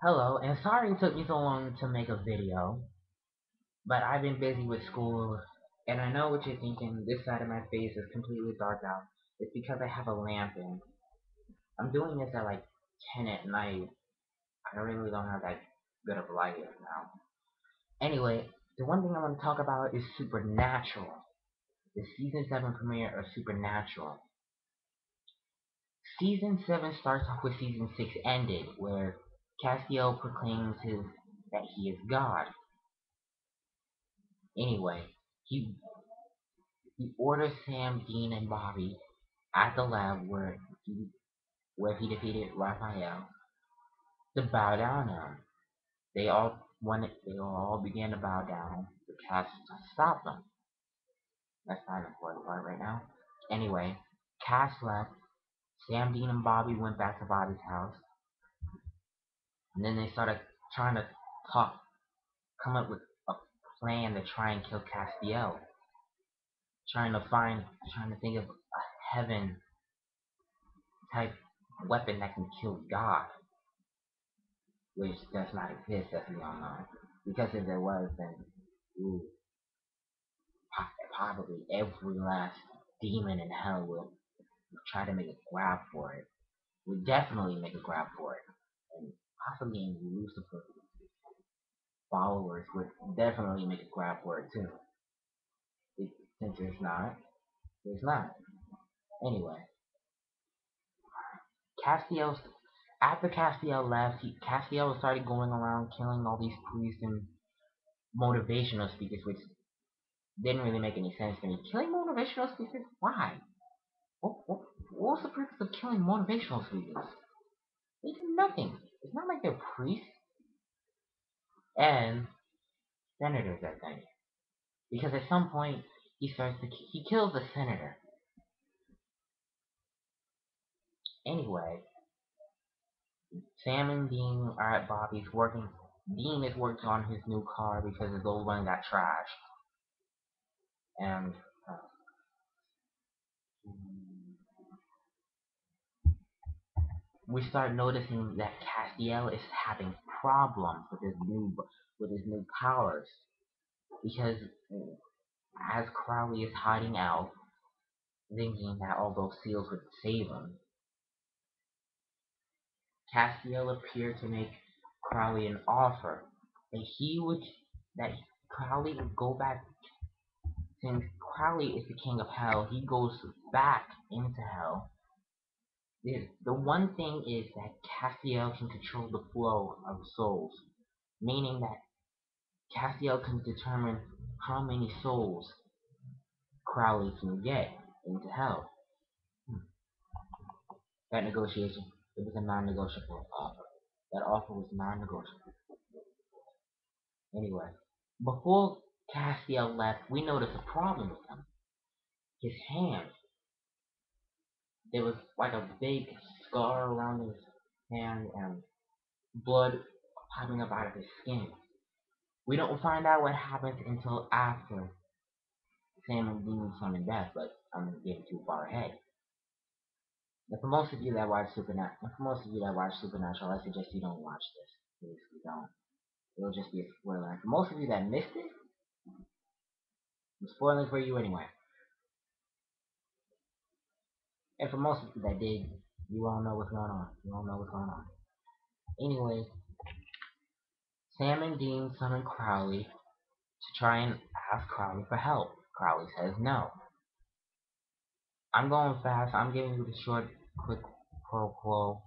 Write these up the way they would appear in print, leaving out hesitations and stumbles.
Hello, and sorry it took me so long to make a video, but I've been busy with school, and I know what you're thinking. This side of my face is completely dark out. It's because I have a lamp in. I'm doing this at like 10 at night. I really don't have that good of light right now. Anyway, the one thing I want to talk about is Supernatural. The season 7 premiere of Supernatural. Season 7 starts off with season 6 ended, where Castiel proclaims that he is God. Anyway, he he orders Sam, Dean, and Bobby at the lab where he defeated Raphael to bow down to him. They all began to bow down. The cast stopped them. That's not an important part right now. Anyway, Cass left. Sam, Dean, and Bobby went back to Bobby's house, and then they started trying to talk, come up with a plan to try and kill Castiel. Trying to think of a heaven type weapon that can kill God, which does not exist, as we all know. Because if there was, then ooh, probably every last demon in hell would try to make a grab for it. Would definitely make a grab for it, and possibly in Lucifer followers would definitely make a grab for it too. It, since there's not. Anyway, Castiel. After Castiel left, Castiel started going around killing all these priests and motivational speakers, which didn't really make any sense to me. Killing motivational speakers? Why? What was the purpose of killing motivational speakers? They do nothing. It's not like they're priests and senators, I think. Because at some point, he kills a senator. Anyway, Sam and Dean are at Bobby's working. Dean is working on his new car because his old one got trashed. And uh, we start noticing that Castiel is having problems with his new powers because as Crowley is hiding out, thinking that all those seals would save him, Castiel appeared to make Crowley an offer that he would that Crowley would go back. Since Crowley is the king of hell, he goes back into hell. The one thing is that Castiel can control the flow of souls, meaning that Castiel can determine how many souls Crowley can get into hell. That negotiation, it was a non-negotiable offer. That offer was non-negotiable. Anyway, before Castiel left, we noticed a problem with him. His hand, there was like a big scar around his hand and blood popping up out of his skin. We don't find out what happens until after Sam and Dean summon death, but I'm getting too far ahead. And for most of you that watch Supernatural, I suggest you don't watch this. Please, you don't. It'll just be a spoiler. And for most of you that missed it, I'm spoiling for you anyway. And for most of you that did, you all know what's going on. You all know what's going on. Anyway, Sam and Dean summon Crowley to try and ask Crowley for help. Crowley says no. I'm going fast. I'm giving you the short, quick pro quo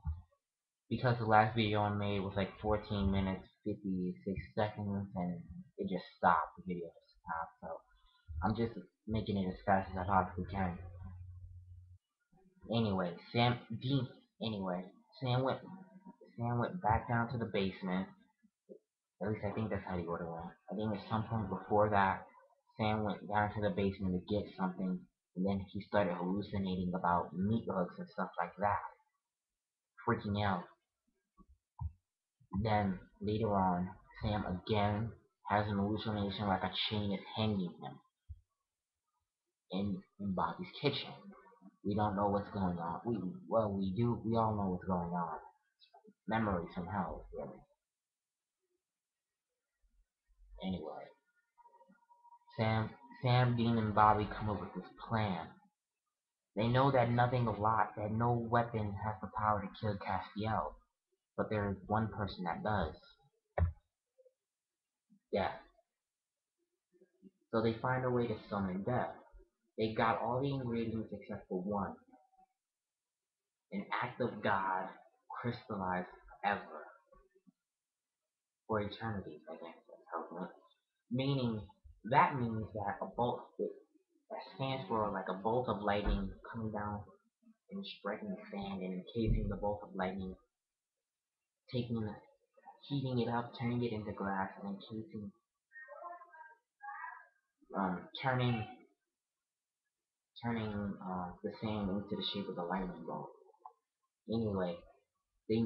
because the last video I made was like 14 minutes 56 seconds and it just stopped. The video just stopped. So I'm just making it as fast as I possibly can. Anyway, Anyway, Sam went back down to the basement. At least I think that's how the order went. I think at some point before that, Sam went down to the basement to get something, and then he started hallucinating about meat hooks and stuff like that, freaking out. Then later on, Sam again has an hallucination like a chain is hanging him in Bobby's kitchen. We don't know what's going on. We do. We all know what's going on. Memories from hell, really. Anyway, Sam, Sam, Dean, and Bobby come up with this plan. They know that that no weapon has the power to kill Castiel, but there is one person that does. Death. So they find a way to summon Death. They got all the ingredients except for one. An act of God crystallized forever. For eternity, I guess that's how it went. Meaning, that means that a bolt, that stands for like a bolt of lightning coming down and striking the sand and encasing the bolt of lightning, taking, heating it up, turning it into glass, and encasing, turning, the sand into the shape of the lightning bolt. Anyway, they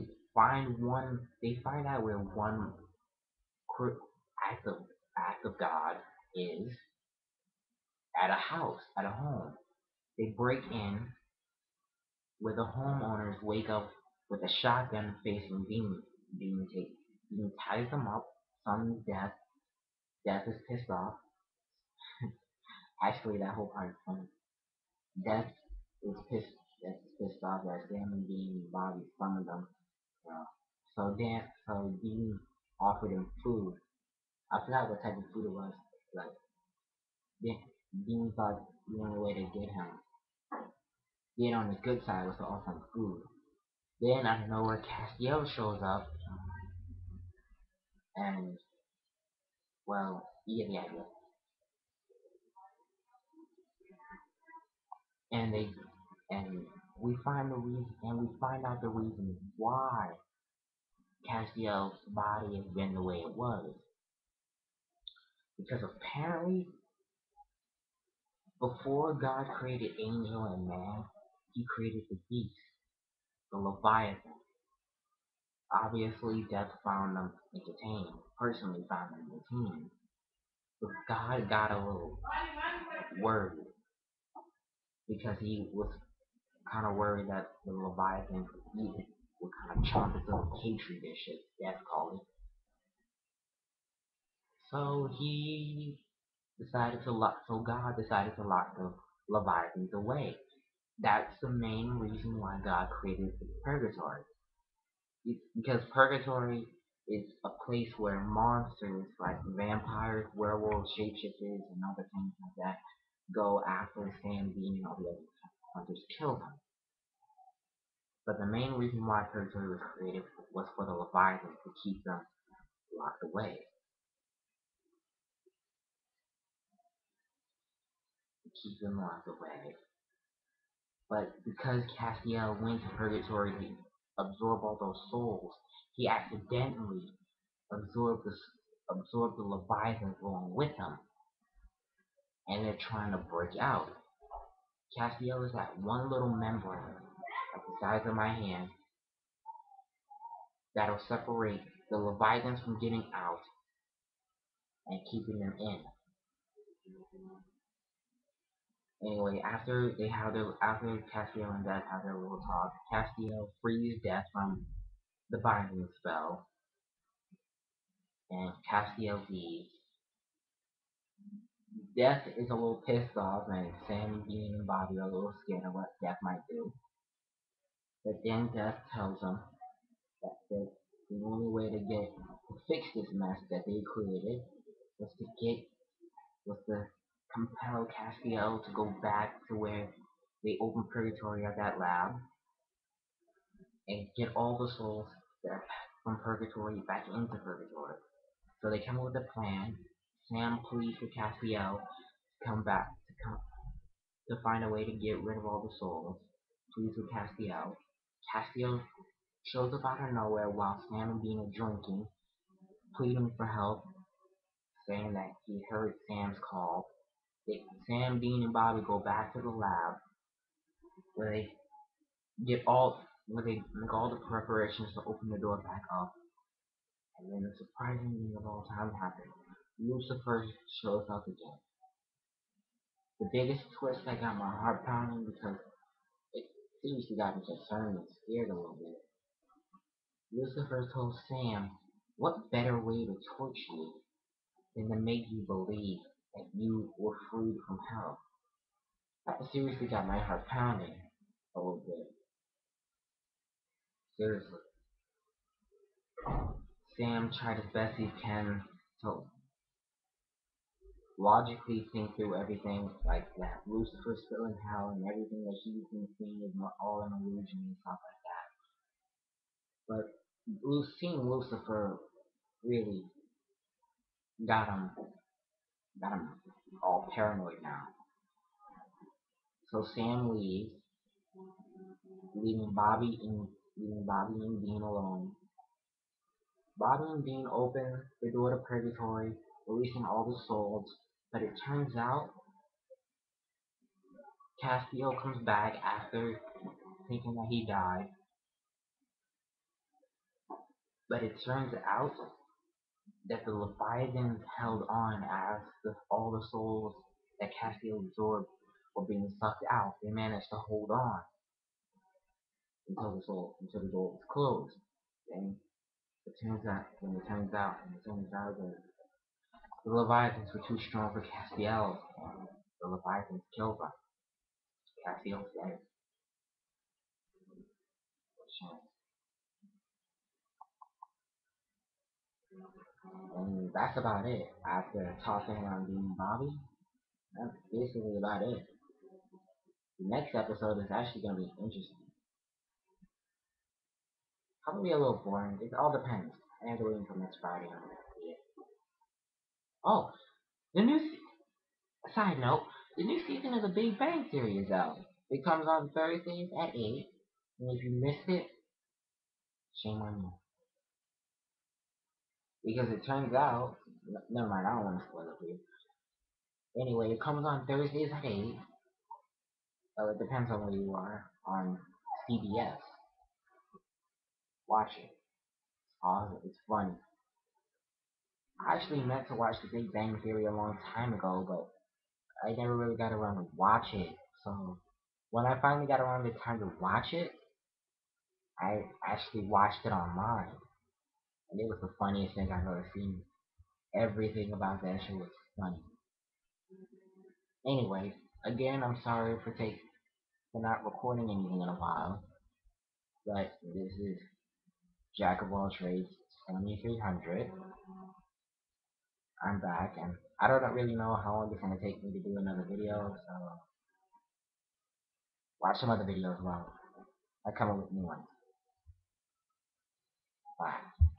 they find out where one act of God is at a house, at a home. They break in where the homeowners wake up with a shotgun facing Bean. Bean ties them up. Some Death. Death is pissed off. Actually, that whole part is funny. Death is pissed. Death is pissed off that Sam and Dean and Bobby summoned them. Uh, so Dean offered him food. I forgot what type of food it was. Like Dean thought the only way to get on his good side was to offer him food. Then out of nowhere, Castiel shows up, and well, you get the idea. And they and we find the reason, and we find out the reason why Castiel's body has been the way it was. Because apparently, before God created angel and man, He created the beast, the Leviathan. Obviously, Death found them entertaining. Personally, found them entertaining. But God got a little worried because He was kind of worried that the Leviathan would kind of chomp its little petri dish, as Death called it. So God decided to lock the Leviathans away. That's the main reason why God created the purgatory. Because purgatory is a place where monsters like vampires, werewolves, shapeshifters, and other things like that go after Sam, Dean, and all the other hunters kill them. But the main reason why purgatory was created was for the Leviathans to keep them locked away. To keep them locked away. But because Castiel went to purgatory to absorb all those souls, he accidentally absorbed the Leviathan along with him, and they're trying to break out. Castiel is that one little membrane, like the size of my hand, that'll separate the Leviathans from getting out and keeping them in. Anyway, after Castiel and Death have their little talk, Castiel frees Death from the binding spell, and Castiel leaves. Death is a little pissed off, and Sam, Dean, and Bobby are a little scared of what Death might do. But then Death tells them that the only way to fix this mess that they created was to compel Castiel to go back to where they opened Purgatory at that lab and get all the souls from Purgatory back into Purgatory. So they come up with a plan. Sam pleads for Castiel to come back to find a way to get rid of all the souls. Pleads with Castiel. Castiel shows up out of nowhere while Sam and Dean are drinking, pleading for help, saying that he heard Sam's call. Sam, Dean, and Bobby go back to the lab where they where they make all the preparations to open the door back up. And then the surprising thing of all time happens. Lucifer shows up again. The biggest twist that got my heart pounding because it seriously got me concerned and scared a little bit. Lucifer told Sam, what better way to torture you than to make you believe that you were freed from hell. That seriously got my heart pounding a little bit. Seriously. Sam tried as best he can to logically think through everything, like that Lucifer's still in hell and everything that he's been seeing is all an illusion and stuff like that. But seeing Lucifer really got him all paranoid now. So Sam leaves, leaving Bobby and Dean alone. Bobby and Dean open the door to Purgatory, releasing all the souls, but it turns out Castiel comes back after thinking that he died. But it turns out that the Leviathans held on as all the souls that Castiel absorbed were being sucked out. They managed to hold on until the door was closed. And it turns out that the Leviathans were too strong for Castiel. The Leviathans killed them. Castiel's dead. And that's about it. After talking around being Bobby, that's basically about it. The next episode is actually going to be interesting. Probably a little boring. It all depends. I have to wait until next Friday on it. Oh, the new side note, the new season of The Big Bang Theory is out. It comes on Thursdays at 8. And if you missed it, shame on you. Because it turns out, never mind, I don't want to spoil it for you. Anyway, it comes on Thursdays at 8. It depends on where you are. On CBS. Watch it. It's awesome. It's funny. I actually meant to watch The Big Bang Theory a long time ago, but I never really got around to watch it. So when I finally got around the time to watch it, I actually watched it online, and it was the funniest thing I've ever seen. Everything about that show was funny. Anyway, again, I'm sorry for not recording anything in a while, but this is Jack of all trades 7300. I'm back, and I don't really know how long it's gonna take me to do another video, so watch some other videos while I come up with new ones. Bye.